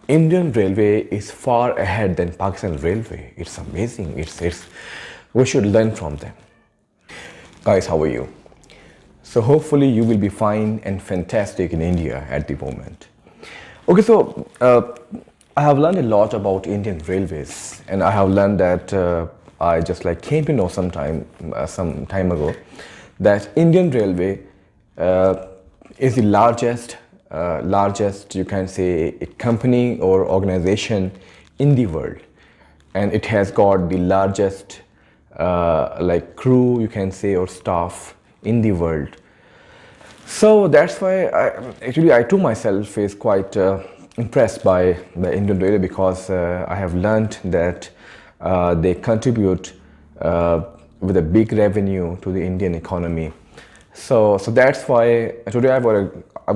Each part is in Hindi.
Indian Railway is far ahead than Pakistan Railway. It's amazing. It's we should learn from them. Guys, how are you? So hopefully you will be fine and fantastic in India at the moment. Okay, so I have learned a lot about Indian railways, and I have learned that I just like came to know some time ago that Indian Railway is the largest you can say a company or organization in the world, and it has got the largest like crew you can say or staff in the world. So that's why I too myself is quite impressed by the Indian Railway, because I have learned that they contribute with a big revenue to the Indian economy. So that's why today I've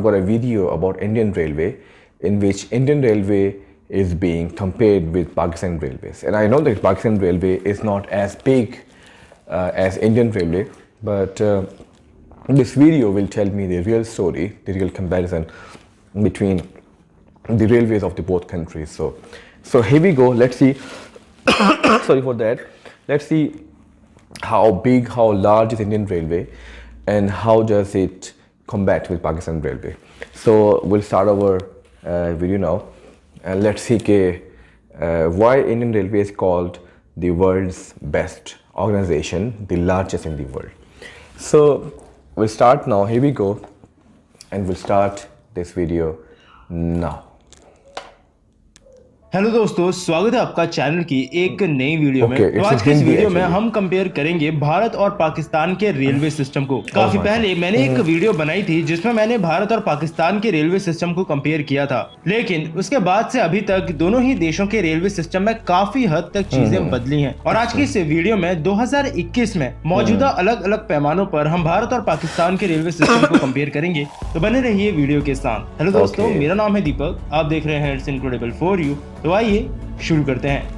got a video about Indian Railway, in which Indian Railway is being compared with Pakistan Railways. And I know that Pakistan Railway is not as big as Indian Railway, but this video will tell me the real story, the real comparison between the railways of the both countries. So here we go. Let's see. Sorry for that. Let's see how big, how large is Indian Railway, and how does it combat with Pakistan Railway. So we'll start our video now, and let's see why Indian Railway is called the world's best organization, the largest in the world. So we'll start now. Here we go, and we'll start this video now. Hello दोस्तों, स्वागत है आपका चैनल की एक नई वीडियो में। तो आज की इस वीडियो में हम कंपेयर करेंगे भारत और पाकिस्तान के रेलवे सिस्टम को। काफी पहले मैंने एक वीडियो बनाई थी जिसमें मैंने भारत और पाकिस्तान के रेलवे सिस्टम को कंपेयर किया था, लेकिन उसके बाद से अभी तक दोनों ही देशों के रेलवे सिस्टम में काफी हद तक चीजें बदली हैं। और आज की इस वीडियो में 2021 में मौजूदा अलग अलग पैमानों पर हम भारत और पाकिस्तान के रेलवे सिस्टम को कंपेयर करेंगे। तो बने रहिए वीडियो के साथ। हेलो दोस्तों, मेरा नाम है दीपक, आप देख रहे हैं इट्स इनक्रेडिबल फॉर यू। तो आइए शुरू करते हैं।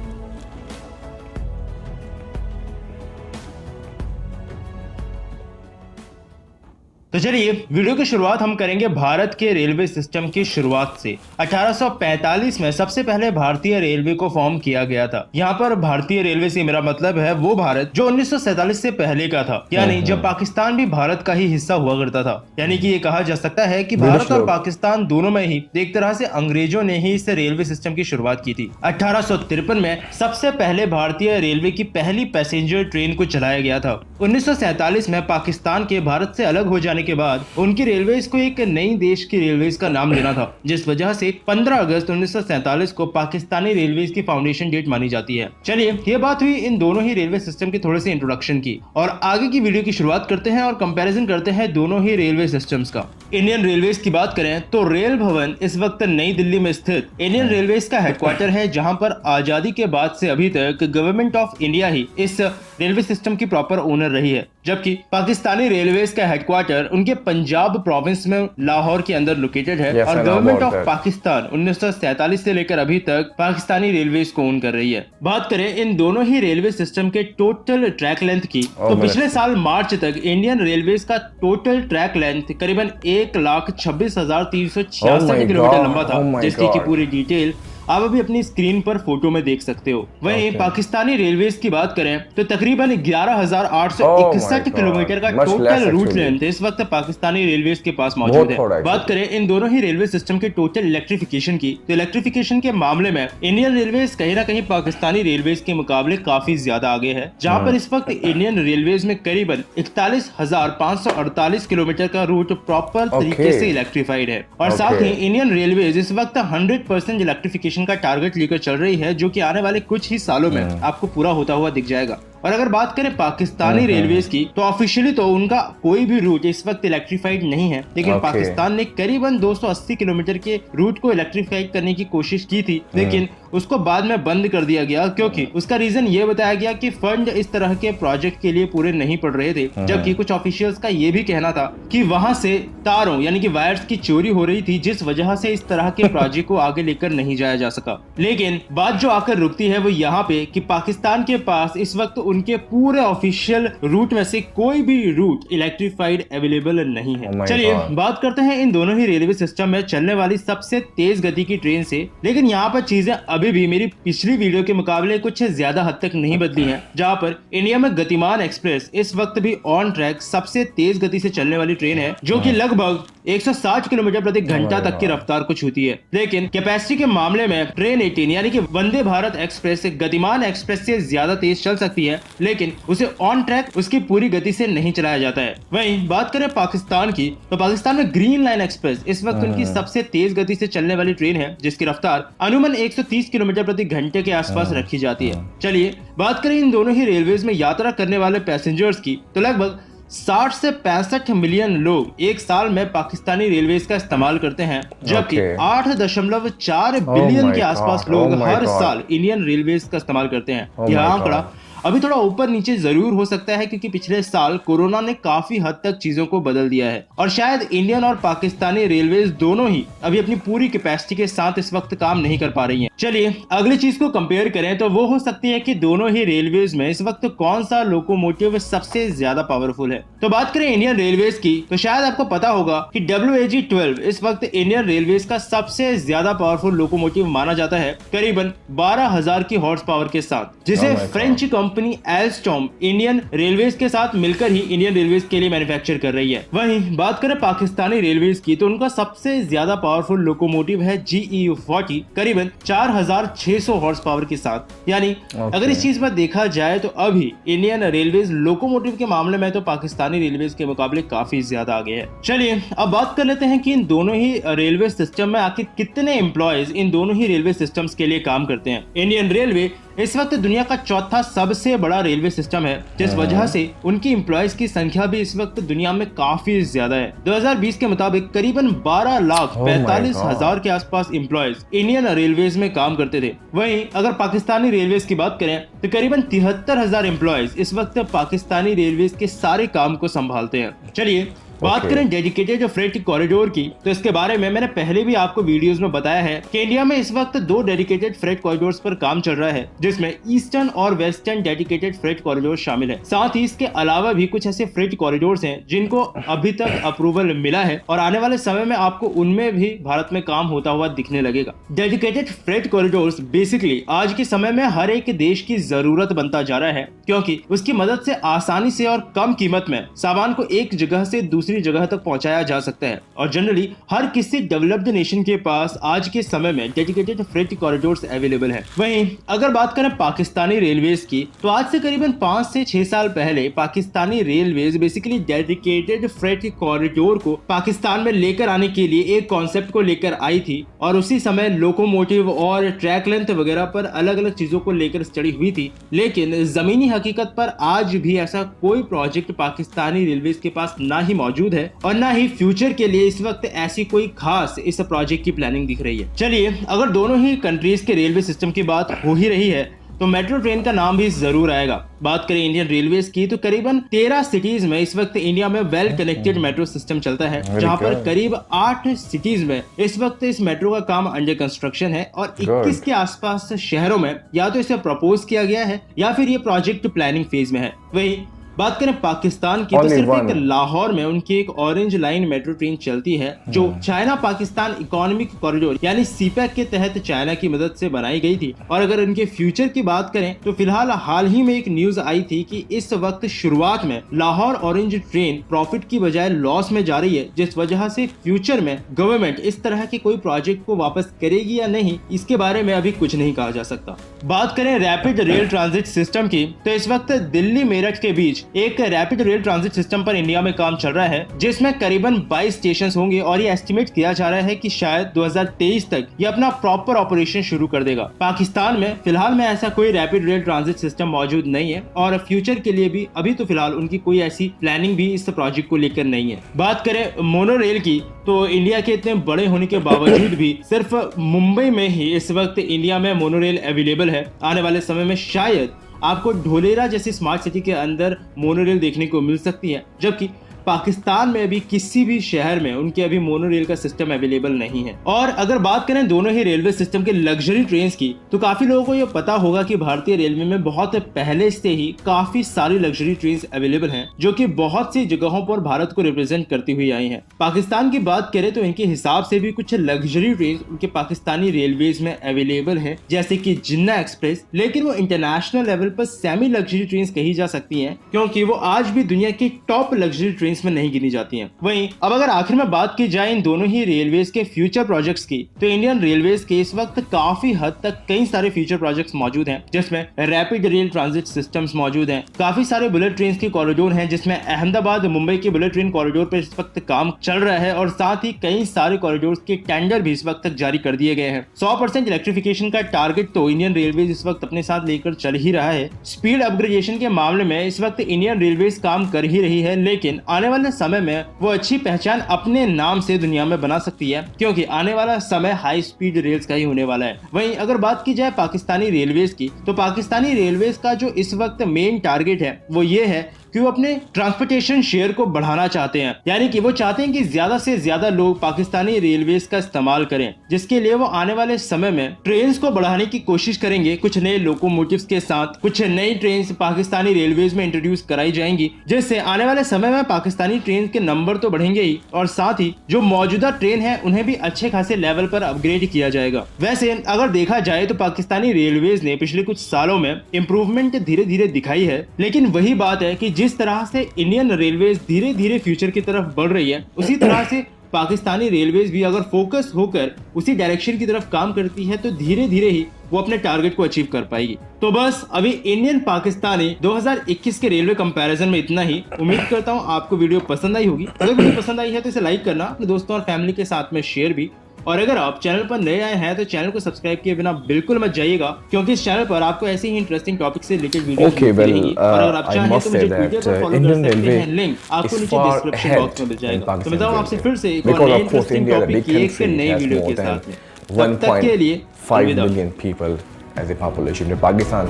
तो चलिए वीडियो की शुरुआत हम करेंगे भारत के रेलवे सिस्टम की शुरुआत से। 1845 में सबसे पहले भारतीय रेलवे को फॉर्म किया गया था। यहाँ पर भारतीय रेलवे से मेरा मतलब है वो भारत जो 1947 से पहले का था, यानी जब पाकिस्तान भी भारत का ही हिस्सा हुआ करता था। यानी कि ये कहा जा सकता है कि भारत और पाकिस्तान दोनों में ही एक तरह से अंग्रेजों ने ही इस रेलवे सिस्टम की शुरुआत की थी। 1853 में सबसे पहले भारतीय रेलवे की पहली पैसेंजर ट्रेन को चलाया गया था। 1947 में पाकिस्तान के भारत से अलग हो जाने के बाद उनकी रेलवेज को एक नई देश की रेलवेज का नाम देना था, जिस वजह से 15 अगस्त 1947 को पाकिस्तानी रेलवेज की फाउंडेशन डेट मानी जाती है। चलिए, ये बात हुई इन दोनों ही रेलवे सिस्टम के थोड़े से इंट्रोडक्शन की, और आगे की वीडियो की शुरुआत करते हैं और कंपैरिजन करते हैं दोनों ही रेलवे सिस्टम्स का। इंडियन रेलवेज की बात करें तो रेल भवन इस वक्त नई दिल्ली में स्थित इंडियन रेलवेज का हेडक्वार्टर है, जहां पर आजादी के बाद से अभी तक गवर्नमेंट ऑफ इंडिया ही इस रेलवे सिस्टम की प्रॉपर ओनर रही है, जबकि पाकिस्तानी रेलवेज का हेडक्वार्टर उनके पंजाब प्रोविंस में लाहौर के अंदर लोकेटेड है। और गवर्नमेंट ऑफ पाकिस्तान 1947 से लेकर अभी तक पाकिस्तानी रेलवेज को ओन कर रही है। बात करें इन दोनों ही रेलवे सिस्टम के टोटल ट्रैक लेंथ की, तो पिछले साल मार्च तक इंडियन रेलवेज का टोटल ट्रैक लेंथ करीबन 1,26,366 किलोमीटर लंबा था, जिसकी पूरी डिटेल आप अभी अपनी स्क्रीन पर फोटो में देख सकते हो। वहीं पाकिस्तानी रेलवेज की बात करें तो तकरीबन 11,861 किलोमीटर का टोटल रूट लेंथ इस वक्त पाकिस्तानी रेलवेज के पास मौजूद है। बात करें इन दोनों ही रेलवे सिस्टम के टोटल इलेक्ट्रिफिकेशन की, तो इलेक्ट्रिफिकेशन के मामले में इंडियन रेलवेज कहीं ना कहीं पाकिस्तानी रेलवेज के मुकाबले काफी ज्यादा आगे है, जहाँ पर इस वक्त इंडियन रेलवेज में करीबन 41,548 किलोमीटर का रूट प्रॉपर तरीके से इलेक्ट्रीफाइड है। और साथ ही इंडियन रेलवेज इस वक्त 100% इलेक्ट्रिफिकेशन का टारगेट लेकर चल रही है, जो कि आने वाले कुछ ही सालों में आपको पूरा होता हुआ दिख जाएगा। और अगर बात करें पाकिस्तानी रेलवेज की, तो ऑफिशियली तो उनका कोई भी रूट इस वक्त इलेक्ट्रीफाइड नहीं है, लेकिन पाकिस्तान ने करीबन 280 किलोमीटर के रूट को इलेक्ट्रीफाइड करने की कोशिश की थी, लेकिन उसको बाद में बंद कर दिया गया, क्योंकि उसका रीजन ये बताया गया कि फंड इस तरह के प्रोजेक्ट के लिए पूरे नहीं पड़ रहे थे। जबकि कुछ ऑफिशियल्स का ये भी कहना था कि वहां से तारों यानी कि वायर्स की चोरी हो रही थी, जिस वजह से इस तरह के प्रोजेक्ट को आगे लेकर नहीं जाया जा सका। लेकिन बात जो आकर रुकती है वो यहाँ पे कि पाकिस्तान के पास इस वक्त उनके पूरे ऑफिशियल रूट में से कोई भी रूट इलेक्ट्रिफाइड अवेलेबल नहीं है। Oh my चलिए God. बात करते हैं इन दोनों ही रेलवे सिस्टम में चलने वाली सबसे तेज गति की ट्रेन से। लेकिन यहाँ पर चीजें अभी भी मेरी पिछली वीडियो के मुकाबले कुछ ज्यादा हद तक नहीं बदली हैं, जहाँ पर इंडिया में गतिमान एक्सप्रेस इस वक्त भी ऑन ट्रैक सबसे तेज गति से चलने वाली ट्रेन है, जो कि लगभग 160 किलोमीटर प्रति घंटा तक की रफ्तार को छूती है। लेकिन कैपेसिटी के मामले में ट्रेन 18 यानी कि वंदे भारत एक्सप्रेस गतिमान एक्सप्रेस से ज्यादा तेज चल सकती है, लेकिन उसे ऑन ट्रैक उसकी पूरी गति से नहीं चलाया जाता है। वहीं बात करें पाकिस्तान की, तो पाकिस्तान में ग्रीन लाइन एक्सप्रेस इस वक्त उनकी सबसे तेज गति से चलने वाली ट्रेन है, जिसकी रफ्तार अनुमान 130 किलोमीटर प्रति घंटे के आसपास रखी जाती है। चलिए बात करें इन दोनों ही रेलवेज में यात्रा करने वाले पैसेंजर्स की, तो लगभग 60 से 65 मिलियन लोग एक साल में पाकिस्तानी रेलवेज का इस्तेमाल करते हैं, जबकि 8.4 बिलियन के आसपास लोग हर साल इंडियन रेलवेज का इस्तेमाल करते हैं। यह आंकड़ा अभी थोड़ा ऊपर नीचे जरूर हो सकता है, क्योंकि पिछले साल कोरोना ने काफी हद तक चीजों को बदल दिया है और शायद इंडियन और पाकिस्तानी रेलवेज दोनों ही अभी अपनी पूरी कैपेसिटी के साथ इस वक्त काम नहीं कर पा रही हैं। चलिए अगली चीज को कंपेयर करें तो वो हो सकती है कि दोनों ही रेलवेज में इस वक्त कौन सा लोकोमोटिव सबसे ज्यादा पावरफुल है। तो बात करें इंडियन रेलवेज की, तो शायद आपको पता होगा कि WAG-12 इस वक्त इंडियन रेलवेज का सबसे ज्यादा पावरफुल लोकोमोटिव माना जाता है, करीबन 12,000 की हॉर्स पावर के साथ, जिसे French company Alstom Indian railways के साथ मिलकर ही इंडियन रेलवेज के लिए मैन्युफैक्चर कर रही है। वहीं बात करें पाकिस्तानी रेलवेज की, तो उनका सबसे ज्यादा पावरफुल लोकोमोटिव है GEU-40 करीबन 4,600 हॉर्स पावर के साथ। यानी अगर इस चीज पर देखा जाए तो अभी इंडियन रेलवेज लोकोमोटिव के मामले में तो पाकिस्तानी रेलवेज के मुकाबले काफी ज्यादा आगे है। चलिए अब बात कर लेते हैं कि इन दोनों ही रेलवे सिस्टम में आखिर कितने एम्प्लॉयज इन दोनों ही रेलवे सिस्टम्स के लिए काम करते हैं। इंडियन रेलवे इस वक्त दुनिया का चौथा सबसे बड़ा रेलवे सिस्टम है, जिस वजह से उनकी एम्प्लॉयज की संख्या भी इस वक्त दुनिया में काफी ज्यादा है। 2020 के मुताबिक करीबन 12,45,000 के आसपास एम्प्लॉयज इंडियन रेलवेज में काम करते थे। वहीं अगर पाकिस्तानी रेलवेज की बात करें तो करीबन 73,000 एम्प्लॉयज इस वक्त पाकिस्तानी रेलवेज के सारे काम को संभालते हैं। चलिए बात करें डेडिकेटेड फ्रेट कॉरिडोर की, तो इसके बारे में मैंने पहले भी आपको वीडियोस में बताया है कि इंडिया में इस वक्त 2 डेडिकेटेड फ्रेट कॉरिडोर्स पर काम चल रहा है, जिसमें ईस्टर्न और वेस्टर्न डेडिकेटेड फ्रेट कॉरिडोर शामिल है। साथ ही इसके अलावा भी कुछ ऐसे फ्रेट कॉरिडोर्स हैं जिनको अभी तक अप्रूवल मिला है और आने वाले समय में आपको उनमें भी भारत में काम होता हुआ दिखने लगेगा। डेडिकेटेड फ्रेट कॉरिडोर्स बेसिकली आज के समय में हर एक देश की जरूरत बनता जा रहा है, क्योंकि उसकी मदद से आसानी से और कम कीमत में सामान को एक जगह से दूसरी जगह तक पहुंचाया जा सकता है। और जनरली हर किसी डेवलप्ड नेशन के पास आज के समय में डेडिकेटेड फ्रेट कॉरिडोर्स अवेलेबल है। वहीं अगर बात करें पाकिस्तानी रेलवेज की, तो आज से करीबन 5 से 6 साल पहले Pakistani railways basically dedicated freight corridor को पाकिस्तान में लेकर आने के लिए एक कॉन्सेप्ट को लेकर आई थी और उसी समय लोकोमोटिव और ट्रैक लेंथ वगैरह पर अलग अलग चीजों को लेकर स्टडी हुई थी। लेकिन जमीनी हकीकत पर आज भी ऐसा कोई प्रोजेक्ट पाकिस्तानी रेलवेज के पास ना ही मौजूद है और ना ही फ्यूचर के लिए इस वक्त ऐसी कोई खास इस प्रोजेक्ट की प्लानिंग दिख रही है। चलिए अगर दोनों ही कंट्रीज के रेलवे सिस्टम की बात हो ही रही है तो मेट्रो ट्रेन का नाम भी जरूर आएगा। बात करें इंडियन रेलवेज की, तो करीबन 13 सिटीज में इस वक्त इंडिया में वेल कनेक्टेड मेट्रो सिस्टम चलता है, जहां पर करीब 8 सिटीज में इस वक्त इस मेट्रो का काम अंडर कंस्ट्रक्शन है और 21 के आसपास शहरों में या तो इसे प्रपोज किया गया है या फिर ये प्रोजेक्ट प्लानिंग फेज में है। वही बात करें पाकिस्तान की, तो सिर्फ एक लाहौर में उनकी एक ऑरेंज लाइन मेट्रो ट्रेन चलती है, जो चाइना पाकिस्तान इकोनॉमिक कॉरिडोर यानी सीपैक के तहत चाइना की मदद से बनाई गई थी। और अगर उनके फ्यूचर की बात करें तो फिलहाल हाल ही में एक न्यूज आई थी कि इस वक्त शुरुआत में लाहौर ऑरेंज ट्रेन प्रॉफिट की बजाय लॉस में जा रही है, जिस वजह से फ्यूचर में गवर्नमेंट इस तरह के कोई प्रोजेक्ट को वापस करेगी या नहीं, इसके बारे में अभी कुछ नहीं कहा जा सकता। बात करें रैपिड रेल ट्रांजिट सिस्टम की, तो इस वक्त दिल्ली मेरठ के बीच एक रैपिड रेल ट्रांजिट सिस्टम पर इंडिया में काम चल रहा है, जिसमें करीबन 22 स्टेशन होंगे और ये एस्टिमेट किया जा रहा है कि शायद 2023 तक ये अपना प्रॉपर ऑपरेशन शुरू कर देगा। पाकिस्तान में फिलहाल में ऐसा कोई रैपिड रेल ट्रांजिट सिस्टम मौजूद नहीं है और फ्यूचर के लिए भी अभी तो फिलहाल उनकी कोई ऐसी प्लानिंग भी इस प्रोजेक्ट को लेकर नहीं है। बात करें मोनो रेल की, तो इंडिया के इतने बड़े होने के बावजूद भी सिर्फ मुंबई में ही इस वक्त इंडिया में मोनो रेल अवेलेबल है। आने वाले समय में शायद आपको ढोलेरा जैसी स्मार्ट सिटी के अंदर मोनोरेल देखने को मिल सकती है, जबकि पाकिस्तान में अभी किसी भी शहर में उनके अभी मोनो रेल का सिस्टम अवेलेबल नहीं है। और अगर बात करें दोनों ही रेलवे सिस्टम के लग्जरी ट्रेन की, तो काफी लोगों को ये पता होगा कि भारतीय रेलवे में बहुत पहले से ही काफी सारी लग्जरी ट्रेन अवेलेबल हैं, जो कि बहुत सी जगहों पर भारत को रिप्रेजेंट करती हुई आई हैं। पाकिस्तान की बात करें तो इनके हिसाब से भी कुछ लग्जरी ट्रेन उनके पाकिस्तानी रेलवेज में अवेलेबल है, जैसे कि जिन्ना एक्सप्रेस, लेकिन वो इंटरनेशनल लेवल पर सेमी लग्जरी ट्रेन कही जा सकती हैं, क्योंकि वो आज भी दुनिया की टॉप लग्जरी ट्रेन में नहीं गिनी जाती हैं। वहीं अब अगर आखिर में बात की जाए इन दोनों ही रेलवेज के फ्यूचर प्रोजेक्ट्स की, तो इंडियन रेलवेज के इस वक्त काफी हद तक कई सारे फ्यूचर प्रोजेक्ट्स मौजूद हैं, जिसमें रैपिड रेल ट्रांजिट सिस्टम्स मौजूद हैं, काफी सारे बुलेट ट्रेन के कॉरिडोर हैं, जिसमें अहमदाबाद मुंबई के बुलेट ट्रेन कॉरिडोर पर इस वक्त काम चल रहा है, और साथ ही कई सारे कॉरिडोर के टेंडर भी इस वक्त तक जारी कर दिए गए हैं। 100% इलेक्ट्रिफिकेशन का टारगेट तो इंडियन रेलवेज इस वक्त अपने साथ लेकर चल ही रहा है। स्पीड अपग्रेडेशन के मामले में इस वक्त इंडियन रेलवेज काम कर ही रही है, लेकिन आने वाले समय में वो अच्छी पहचान अपने नाम से दुनिया में बना सकती है, क्योंकि आने वाला समय हाई स्पीड रेल्स का ही होने वाला है। वहीं अगर बात की जाए पाकिस्तानी रेलवेज की, तो पाकिस्तानी रेलवेज का जो इस वक्त मेन टारगेट है वो ये है कि वो अपने ट्रांसपोर्टेशन शेयर को बढ़ाना चाहते हैं, यानी कि वो चाहते हैं कि ज्यादा से ज्यादा लोग पाकिस्तानी रेलवेज का इस्तेमाल करें, जिसके लिए वो आने वाले समय में ट्रेन्स को बढ़ाने की कोशिश करेंगे। कुछ नए लोकोमोटिव्स के साथ कुछ नई ट्रेन्स पाकिस्तानी रेलवेज में इंट्रोड्यूस कराई जाएंगी, जिससे आने वाले समय में पाकिस्तानी ट्रेन के नंबर तो बढ़ेंगे ही, और साथ ही जो मौजूदा ट्रेन है उन्हें भी अच्छे खासे लेवल पर अपग्रेड किया जाएगा। वैसे अगर देखा जाए तो पाकिस्तानी रेलवेज ने पिछले कुछ सालों में इम्प्रूवमेंट धीरे धीरे दिखाई है, लेकिन वही बात है कि जिस तरह से इंडियन रेलवेज धीरे धीरे फ्यूचर की तरफ बढ़ रही है, उसी तरह से पाकिस्तानी रेलवेज भी अगर फोकस होकर उसी डायरेक्शन की तरफ काम करती है, तो धीरे धीरे ही वो अपने टारगेट को अचीव कर पाएगी। तो बस अभी इंडियन पाकिस्तानी 2021 के रेलवे कंपैरिजन में इतना ही। उम्मीद करता हूँ आपको वीडियो पसंद आई होगी। अगर वीडियो पसंद आई है तो इसे लाइक करना, अपने दोस्तों और फैमिली के साथ में शेयर भी, और अगर आप चैनल पर नए आए हैं तो चैनल को सब्सक्राइब किए बिना बिल्कुल मत जाइएगा, क्योंकि इस चैनल पर आपको ऐसे ही इंटरेस्टिंग टॉपिक से रिलेटेड वीडियोस मिलती रहेंगी। और अगर आप चाहें तो मुझे ट्विटर पर फॉलो कर सकते हैं, लिंक आपको नीचे डिस्क्रिप्शन बॉक्स में मिल जाएगा। तो मिलता हूं आपसे फिर से एक और नए इंटरेस्टिंग टॉपिक की एक नई वीडियो के साथ में। तब तक के लिए 1.5 million people as a population. Pakistan,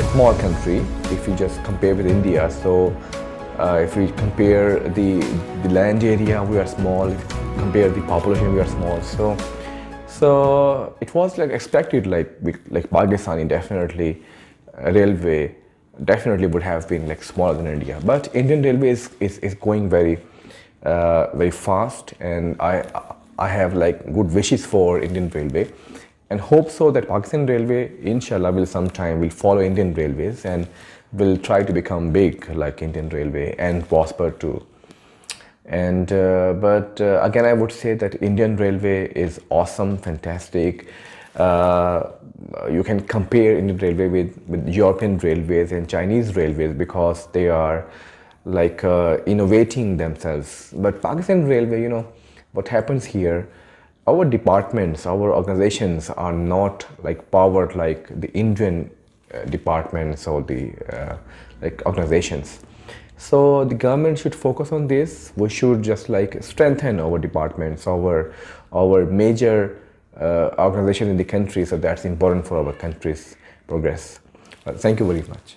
a small country, if you just compare with India. So if we compare the land area, we are small. If we compare the population, we are small. So it was like expected, like Pakistani definitely railway definitely would have been like smaller than India. But Indian Railway is going very fast, and I have like good wishes for Indian Railway, and hope so that Pakistan Railway inshallah will sometime will follow Indian Railways and will try to become big like Indian Railway and prosper too. And but again I would say that Indian Railway is awesome, fantastic. You can compare Indian Railway with European railways and Chinese railways because they are like innovating themselves. But Pakistan Railway, you know what happens here, our departments, our organizations are not like powered like the Indian departments or the like organizations. So the government should focus on this. We should just like strengthen our departments, our major organization in the country, so that's important for our country's progress. Thank you very much.